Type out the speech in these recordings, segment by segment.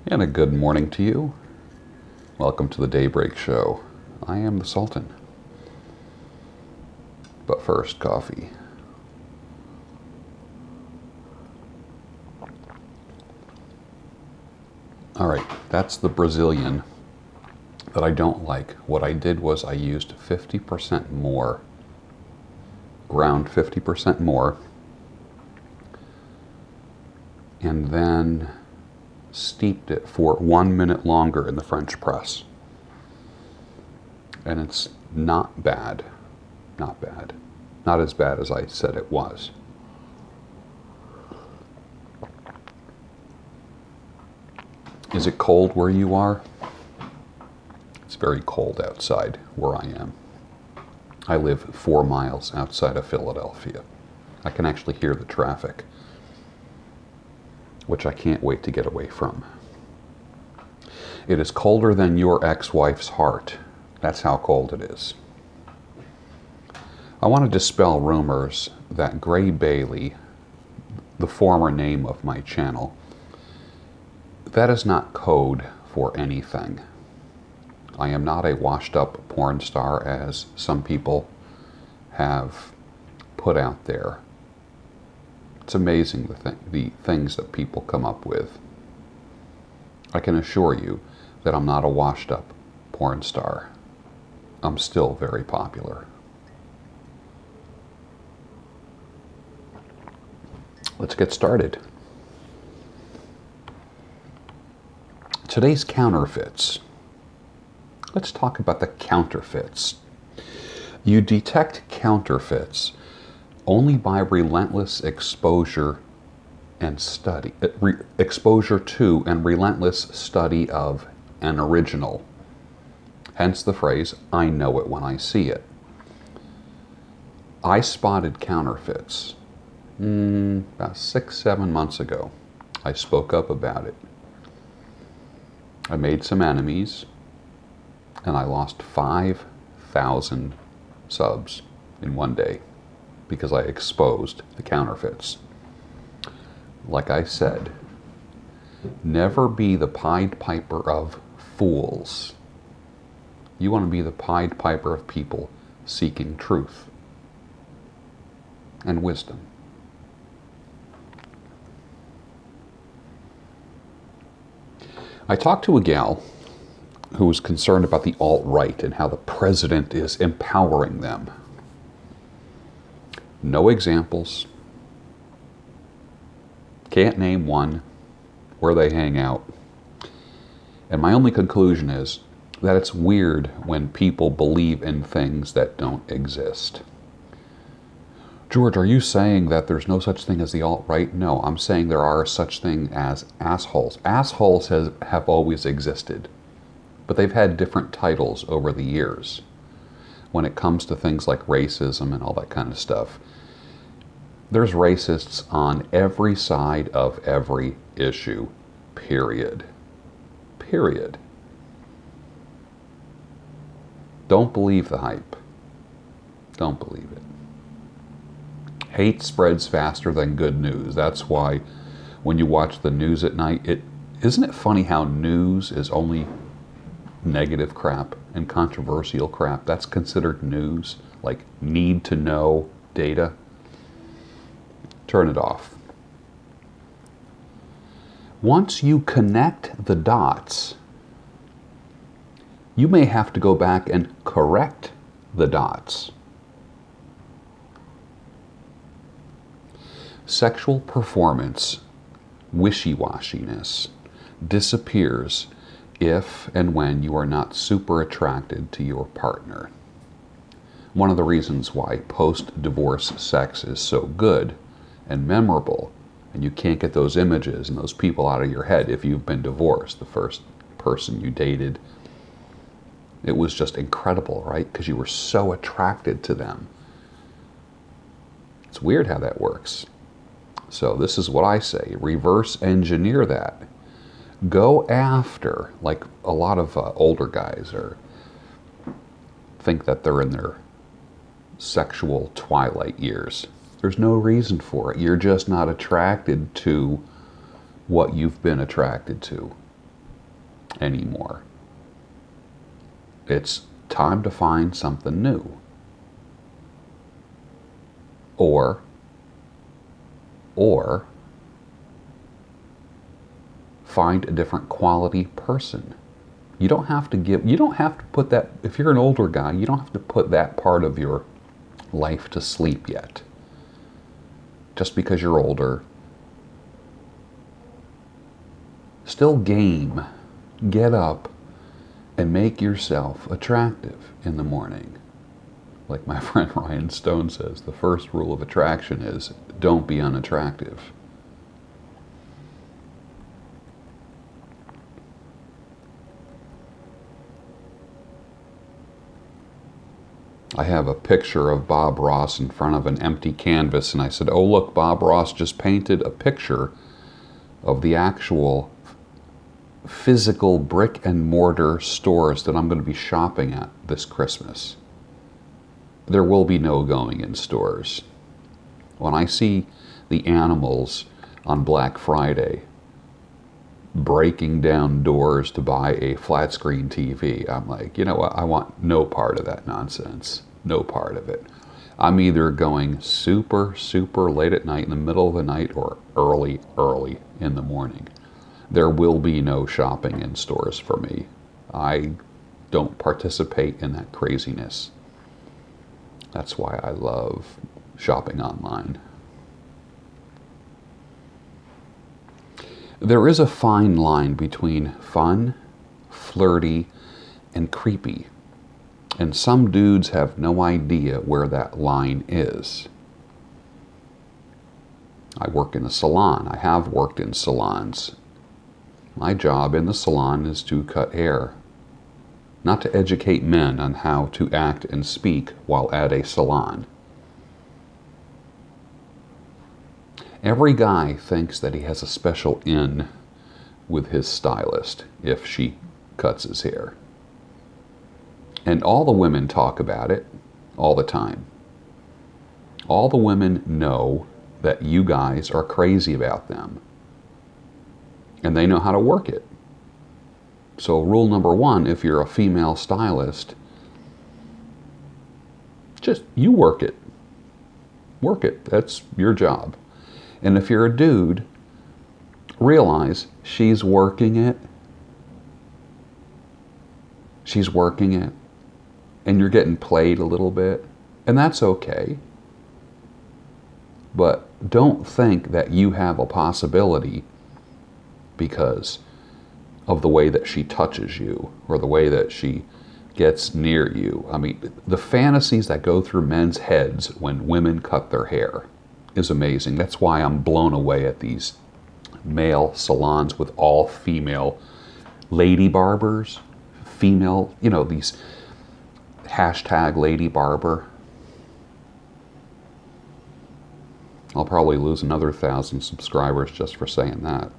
And a good morning to you. Welcome to the Daybreak Show. I am the Sultan. But first, coffee. Alright, that's the Brazilian that I don't like. What I did was I used 50% more, around 50% more, and then steeped it for 1 minute longer in the French press. And it's not bad. Not bad. Not as bad as I said it was. Is it cold where you are? It's very cold outside where I am. I live 4 miles outside of Philadelphia. I can actually hear the traffic, which I can't wait to get away from. It is colder than your ex-wife's heart. That's how cold it is. I want to dispel rumors that Gray Bailey, the former name of my channel, that is not code for anything. I am not a washed-up porn star as some people have put out there. It's amazing the things that people come up with. I can assure you that I'm not a washed-up porn star. I'm still very popular. Let's get started. Today's counterfeits. Let's talk about the counterfeits. You detect counterfeits only by relentless exposure and study, exposure to and relentless study of an original. Hence the phrase, I know it when I see it. I spotted counterfeits about 6-7 months ago. I spoke up about it. I made some enemies, and I lost 5,000 subs in one day because I exposed the counterfeits. Like I said, never be the Pied Piper of fools. You want to be the Pied Piper of people seeking truth and wisdom. I talked to a gal who was concerned about the alt-right and how the president is empowering them. No examples. Can't name one where they hang out. And my only conclusion is that it's weird when people believe in things that don't exist. George, are you saying that there's no such thing as the alt-right? No, I'm saying there are such things as assholes. Assholes have always existed, but they've had different titles over the years. When it comes to things like racism and all that kind of stuff, there's racists on every side of every issue, period. Period. Don't believe the hype. Don't believe it. Hate spreads faster than good news. That's why when you watch the news at night, isn't it funny how news is only negative crap and controversial crap? That's considered news, like need to know data. Turn it off. Once you connect the dots, you may have to go back and correct the dots. Sexual performance wishy-washiness disappears if and when you are not super attracted to your partner. One of the reasons why post-divorce sex is so good and memorable, and you can't get those images and those people out of your head if you've been divorced, the first person you dated, it was just incredible, right? Because you were so attracted to them. It's weird how that works. So this is what I say, reverse engineer that. Go after, like a lot of older guys think that they're in their sexual twilight years. There's no reason for it. You're just not attracted to what you've been attracted to. anymore. It's time to find something new. Or find a different quality person. You don't have to put that, if you're an older guy, you don't have to put that part of your life to sleep yet. Just because you're older. Still game. Get up and make yourself attractive in the morning. Like my friend Ryan Stone says, the first rule of attraction is don't be unattractive. I have a picture of Bob Ross in front of an empty canvas, and I said, oh look, Bob Ross just painted a picture of the actual physical brick and mortar stores that I'm going to be shopping at this Christmas. There will be no going in stores. When I see the animals on Black Friday breaking down doors to buy a flat screen TV, I'm like, you know what? I want no part of that nonsense. No part of it. I'm either going super, super late at night in the middle of the night or early, early in the morning. There will be no shopping in stores for me. I don't participate in that craziness. That's why I love shopping online. There is a fine line between fun, flirty, and creepy. And some dudes have no idea where that line is. I work in a salon. I have worked in salons. My job in the salon is to cut hair, not to educate men on how to act and speak while at a salon. Every guy thinks that he has a special in with his stylist if she cuts his hair. And all the women talk about it all the time. All the women know that you guys are crazy about them. And they know how to work it. So rule number one, if you're a female stylist, just you work it. Work it. That's your job. And if you're a dude, realize she's working it. She's working it. And you're getting played a little bit. And that's okay. But don't think that you have a possibility because of the way that she touches you or the way that she gets near you. I mean, the fantasies that go through men's heads when women cut their hair is amazing. That's why I'm blown away at these male salons with all female lady barbers, female, these hashtag lady barber. I'll probably lose another 1,000 subscribers just for saying that.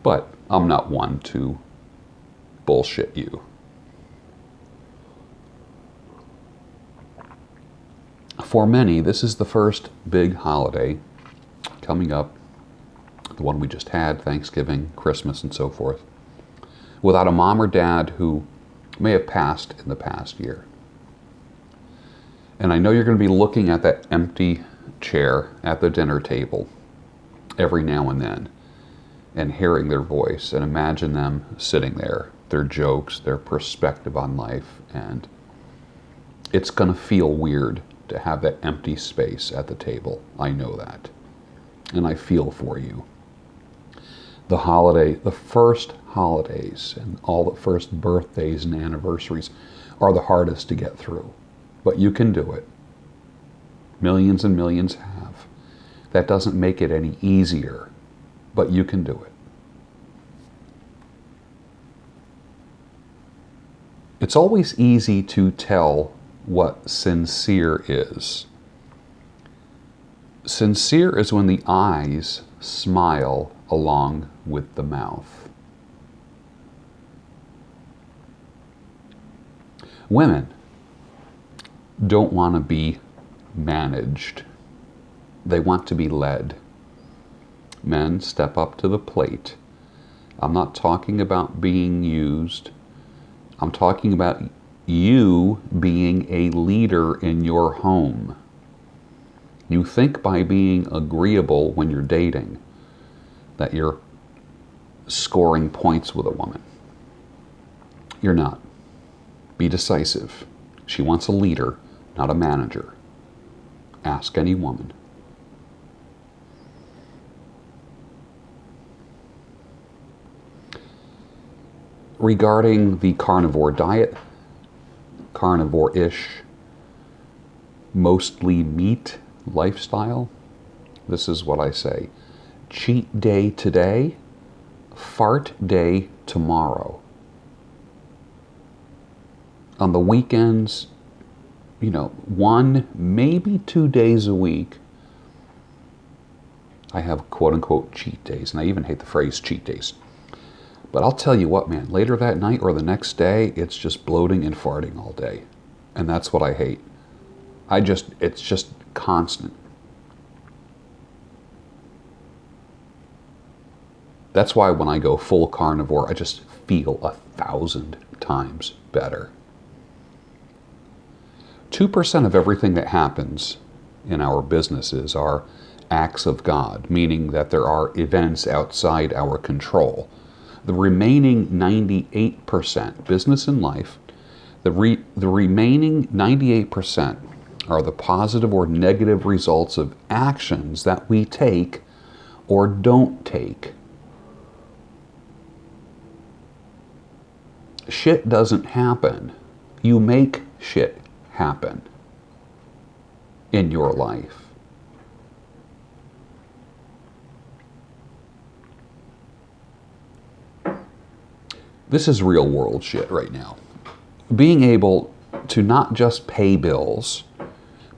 But I'm not one to bullshit you. For many, this is the first big holiday coming up, the one we just had, Thanksgiving, Christmas, and so forth, without a mom or dad who may have passed in the past year. And I know you're going to be looking at that empty chair at the dinner table every now and then and hearing their voice and imagine them sitting there, their jokes, their perspective on life, and it's going to feel weird to have that empty space at the table. I know that. And I feel for you. The first holidays and all the first birthdays and anniversaries are the hardest to get through. But you can do it. Millions and millions have. That doesn't make it any easier, but you can do it. It's always easy to tell what sincere is. Sincere is when the eyes smile along with the mouth. Women don't want to be managed. They want to be led. Men step up to the plate I'm not talking about being used. I'm talking about you being a leader in your home. You think by being agreeable when you're dating that you're scoring points with a woman. You're not. Be decisive. She wants a leader, not a manager. Ask any woman. Regarding the carnivore diet, carnivore-ish, mostly meat lifestyle, this is what I say. Cheat day today, fart day tomorrow. On the weekends, 1, maybe 2 days a week, I have quote-unquote cheat days, and I even hate the phrase cheat days. But I'll tell you what, man, later that night or the next day, it's just bloating and farting all day. And that's what I hate. It's just constant. That's why when I go full carnivore, I just feel 1,000 times better. 2% of everything that happens in our businesses are acts of God, meaning that there are events outside our control. The remaining 98%, business and life, the remaining 98% are the positive or negative results of actions that we take or don't take. Shit doesn't happen. You make shit happen in your life. This is real world shit right now. Being able to not just pay bills,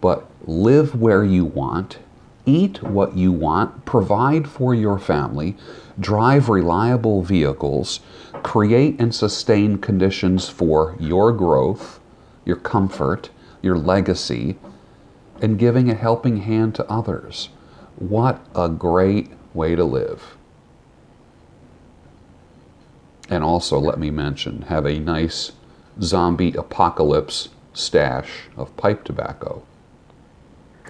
but live where you want, eat what you want, provide for your family, drive reliable vehicles, create and sustain conditions for your growth, your comfort, your legacy, and giving a helping hand to others. What a great way to live. And also, let me mention, have a nice zombie apocalypse stash of pipe tobacco.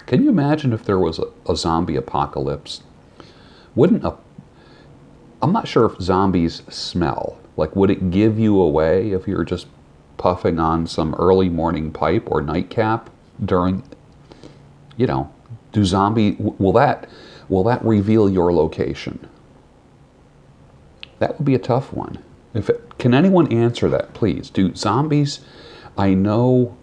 Can you imagine if there was a zombie apocalypse? I'm not sure if zombies smell. Like, would it give you away if you're just puffing on some early morning pipe or nightcap during, will that reveal your location? That would be a tough one. Can anyone answer that, please? Do zombies, I know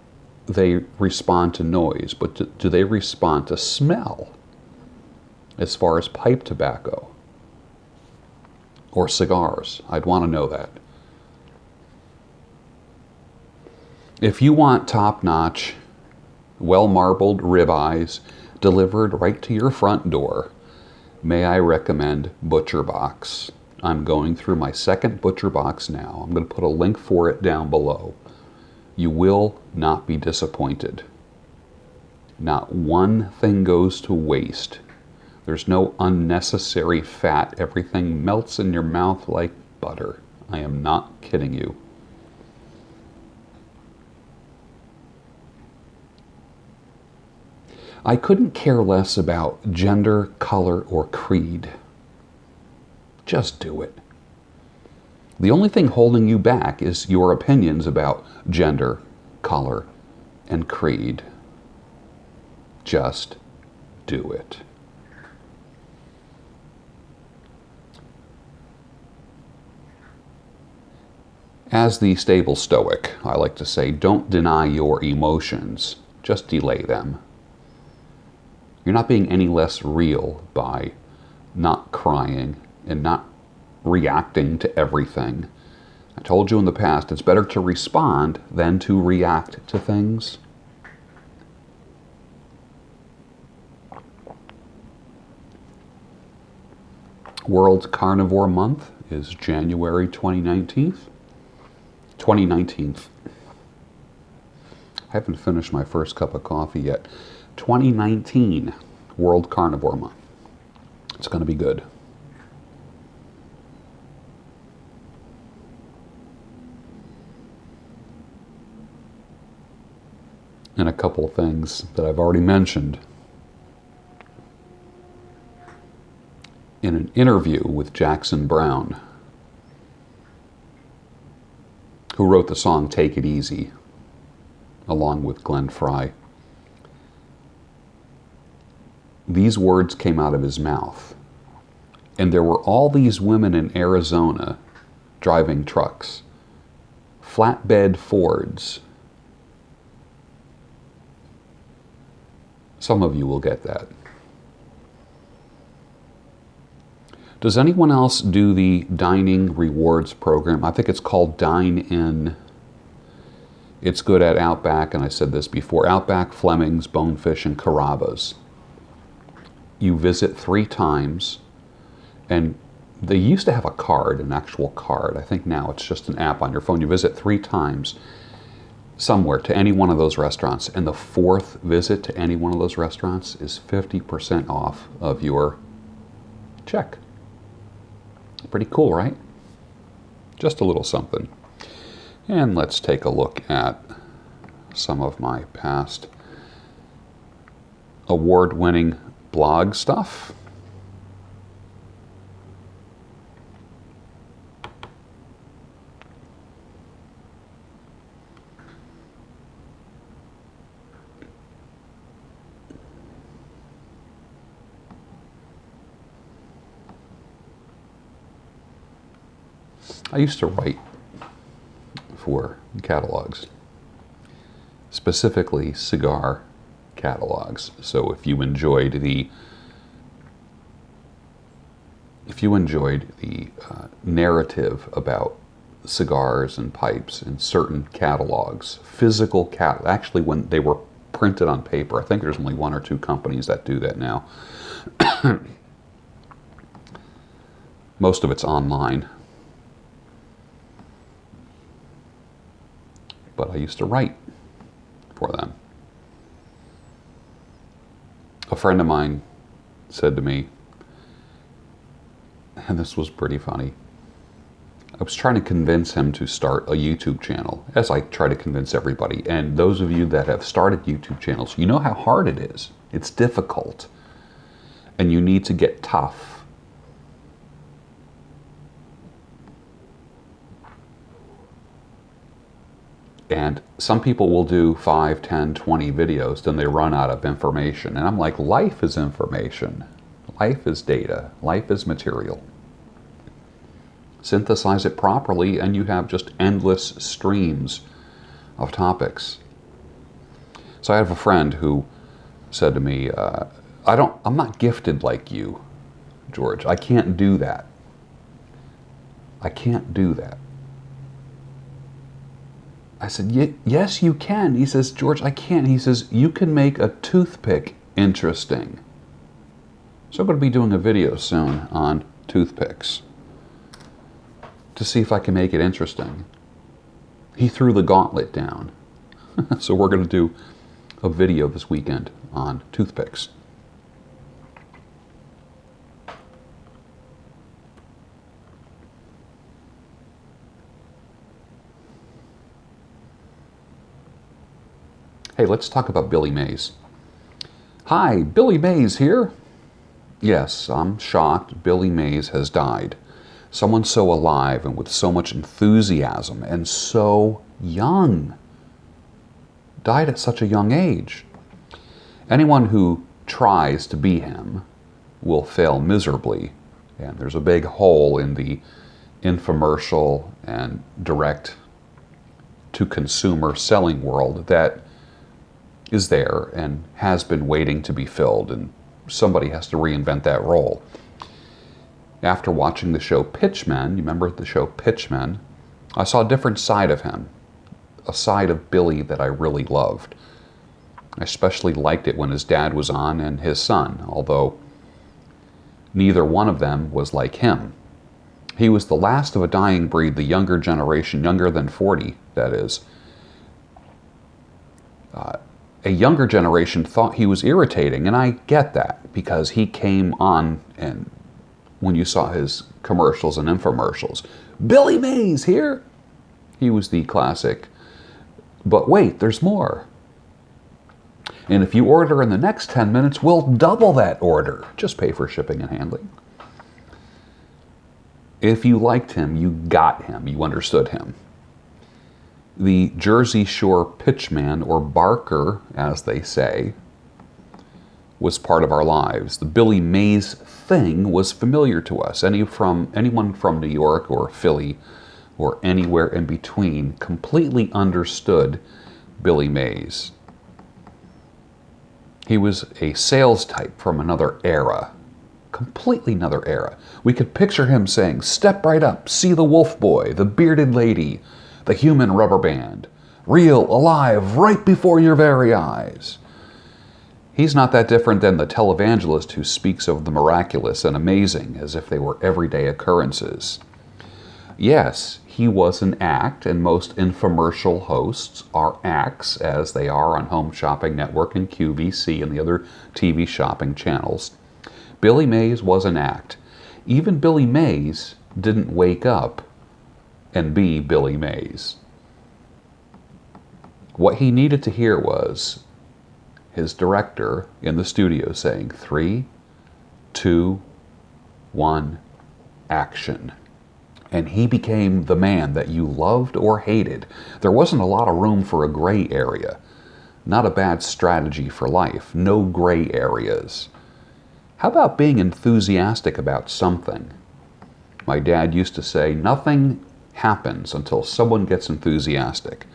they respond to noise, but do they respond to smell as far as pipe tobacco or cigars? I'd want to know that. If you want top-notch, well-marbled ribeyes delivered right to your front door, may I recommend ButcherBox. I'm going through my second ButcherBox now. I'm going to put a link for it down below. You will not be disappointed. Not one thing goes to waste. There's no unnecessary fat. Everything melts in your mouth like butter. I am not kidding you. I couldn't care less about gender, color, or creed. Just do it. The only thing holding you back is your opinions about gender, color, and creed. Just do it. As the stable stoic, I like to say, don't deny your emotions, just delay them. You're not being any less real by not crying and not reacting to everything. I told you in the past, it's better to respond than to react to things. World Carnivore Month is January 2019. I haven't finished my first cup of coffee yet. 2019 World Carnivore Month. It's going to be good. and a couple of things that I've already mentioned. In an interview with Jackson Browne, who wrote the song Take It Easy, along with Glenn Frey, these words came out of his mouth. And there were all these women in Arizona driving trucks, flatbed Fords. Some of you will get that. Does anyone else do the dining rewards program? I think it's called Dine In. It's good at Outback, and I said this before, Outback, Fleming's, Bonefish, and Carrabba's. You visit 3 times, and they used to have a card, an actual card. I think now it's just an app on your phone. You visit 3 times somewhere to any one of those restaurants, and the 4th visit to any one of those restaurants is 50% off of your check. Pretty cool, right? Just a little something. And let's take a look at some of my past award-winning blog stuff. I used to write for catalogs, specifically cigar catalogs. So if you enjoyed the narrative about cigars and pipes in certain catalogs, actually when they were printed on paper, I think there's only 1 or 2 companies that do that now. Most of it's online. But I used to write for them. A friend of mine said to me, and this was pretty funny, I was trying to convince him to start a YouTube channel, as I try to convince everybody. And those of you that have started YouTube channels, you know how hard it is. It's difficult. And you need to get tough. And some people will do 5, 10, 20 videos, then they run out of information. And I'm like, life is information. Life is data. Life is material. Synthesize it properly and you have just endless streams of topics. So I have a friend who said to me, I'm not gifted like you, George. I can't do that. I can't do that. I said, yes, you can. He says, George, I can't. He says, you can make a toothpick interesting. So I'm going to be doing a video soon on toothpicks to see if I can make it interesting. He threw the gauntlet down. So we're going to do a video this weekend on toothpicks. Hey, let's talk about Billy Mays. Hi, Billy Mays here. Yes, I'm shocked Billy Mays has died. Someone so alive and with so much enthusiasm and so young. Died at such a young age. Anyone who tries to be him will fail miserably. And there's a big hole in the infomercial and direct to consumer selling world that is there and has been waiting to be filled, and somebody has to reinvent that role. After watching the show Pitchman, you remember the show Pitchman, I saw a different side of him, a side of Billy that I really loved. I especially liked it when his dad was on and his son, although neither one of them was like him. He was the last of a dying breed, the younger generation, younger than 40, that is. A younger generation thought he was irritating, and I get that because he came on, and when you saw his commercials and infomercials, Billy Mays here, he was the classic, but wait, there's more. And if you order in the next 10 minutes, we'll double that order. Just pay for shipping and handling. If you liked him, you got him. You understood him. The Jersey Shore pitchman, or barker, as they say, was part of our lives. The Billy Mays thing was familiar to us. Anyone from New York or Philly or anywhere in between completely understood Billy Mays. He was a sales type from another era, completely another era. We could picture him saying, "Step right up, see the wolf boy, the bearded lady, the human rubber band, real, alive, right before your very eyes." He's not that different than the televangelist who speaks of the miraculous and amazing as if they were everyday occurrences. Yes, he was an act, and most infomercial hosts are acts, as they are on Home Shopping Network and QVC and the other TV shopping channels. Billy Mays was an act. Even Billy Mays didn't wake up and be Billy Mays. What he needed to hear was his director in the studio saying, 3, 2, 1, action. And he became the man that you loved or hated. There wasn't a lot of room for a gray area. Not a bad strategy for life. No gray areas. How about being enthusiastic about something? My dad used to say, nothing happens until someone gets enthusiastic.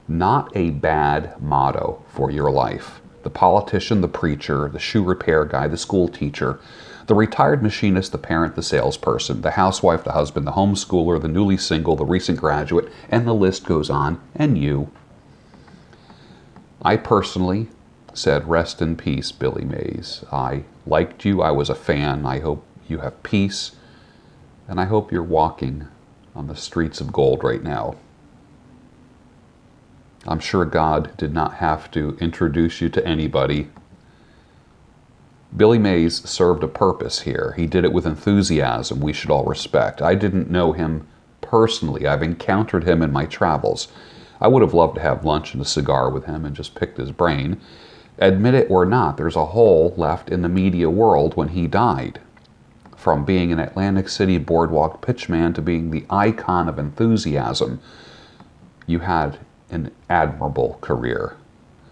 Not a bad motto for your life. The politician, the preacher, the shoe repair guy, the school teacher, the retired machinist, the parent, the salesperson, the housewife, the husband, the homeschooler, the newly single, the recent graduate, and the list goes on, and you. I personally said, rest in peace, Billy Mays. I liked you. I was a fan. I hope you have peace. And I hope you're walking on the streets of gold right now. I'm sure God did not have to introduce you to anybody. Billy Mays served a purpose here. He did it with enthusiasm we should all respect. I didn't know him personally. I've encountered him in my travels. I would have loved to have lunch and a cigar with him and just picked his brain. Admit it or not, there's a hole left in the media world when he died. From being an Atlantic City boardwalk pitchman to being the icon of enthusiasm, you had an admirable career.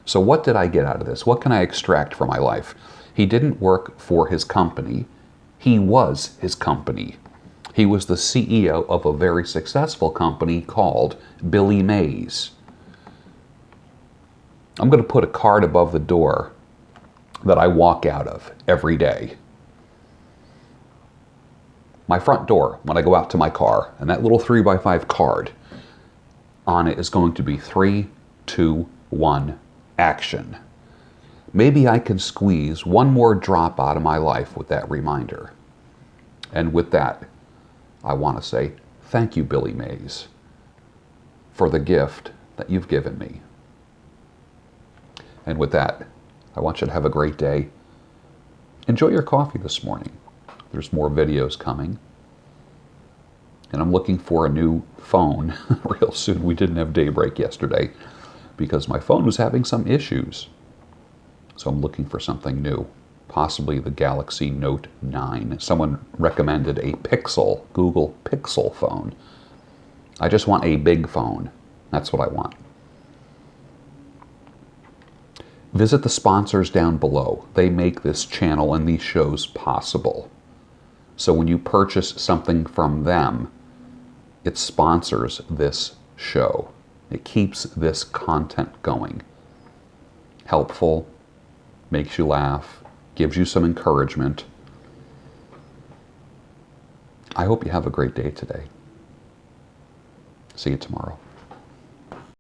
So what did I get out of this? What can I extract from my life? He didn't work for his company. He was his company. He was the CEO of a very successful company called Billy Mays. I'm going to put a card above the door that I walk out of every day. My front door, when I go out to my car, and that little 3x5 card, on it is going to be 3, 2, 1, action. Maybe I can squeeze one more drop out of my life with that reminder. And with that, I want to say thank you, Billy Mays, for the gift that you've given me. And with that, I want you to have a great day. Enjoy your coffee this morning. There's more videos coming. And I'm looking for a new phone real soon. We didn't have Daybreak yesterday because my phone was having some issues. So I'm looking for something new, possibly the Galaxy Note 9. Someone recommended a Pixel, Google Pixel phone. I just want a big phone. That's what I want. Visit the sponsors down below. They make this channel and these shows possible. So when you purchase something from them, it sponsors this show. It keeps this content going. Helpful, makes you laugh, gives you some encouragement. I hope you have a great day today. See you tomorrow.